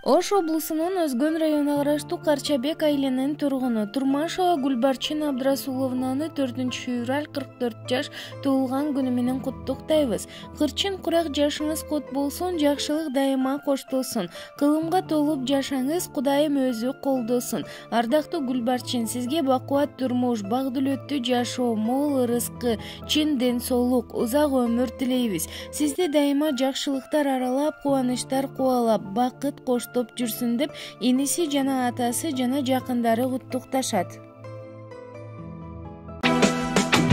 Ош облусунун Өзгөн районуна караштуу Карчабек айылынын тургуну Турмашова Гүлбарчын Абдрасуловнаны 4-февраль 44 жаш туулган күнү менен куттуктайбыз. Кырчын курак жашыңыз кут болсун, жакшылык дайыма коштолсун. Кылымга толуп жашаңыз, Кудайым өзү колдосун. Ардактуу Гүлбарчын, сизге бакубат турмуш, багдылөттүү жашоо, мол ырыскы, чын ден соолук, узак өмүр тилейбиз. Сизди дайыма жакшылыктар аралап, кубанычтар кубалап, бакыт коштоп жүрсүн деп иниси жана атасы жана жакындары куттукташат.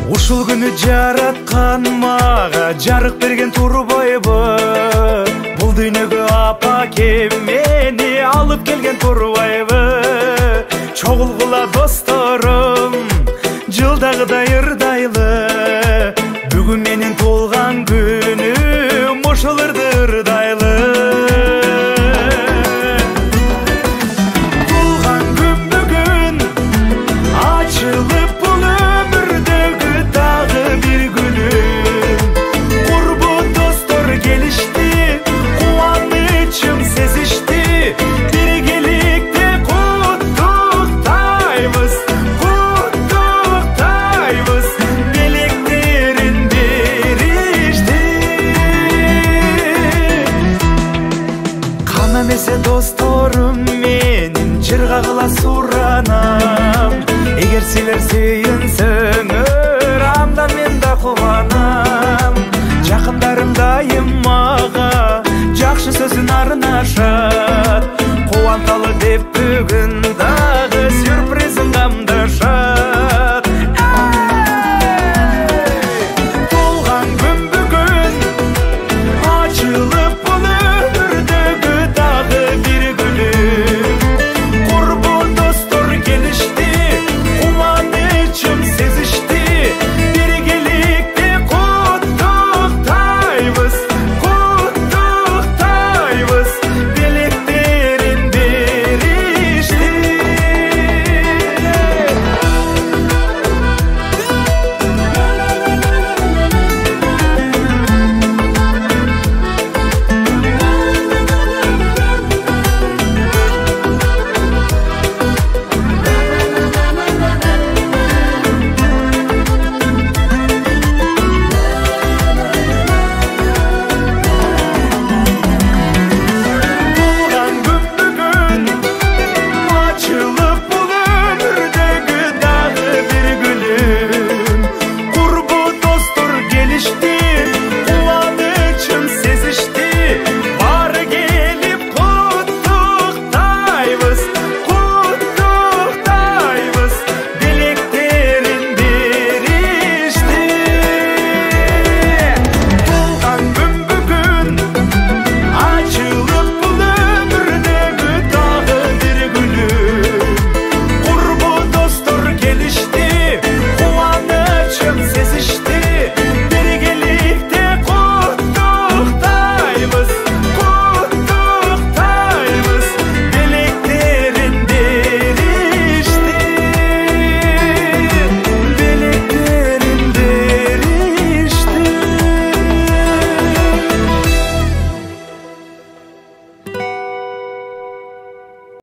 Ушул күнү жараткан мага жарык берген турбайбы, бул дүйнөгө апа-ке мени алып келген турбайбы. Чогулгула досторум, жылдагыдай ырдайлы, бүгүн менин туулган күнүм, ушул ырдайлы. Досторум менин жырга кыла суранам, эгер силер сүйүнсөңөр, анда мен да кубанам. Жакындарым дайым мага жакшы сөзүн арнашат, кубанталы деп бүгүн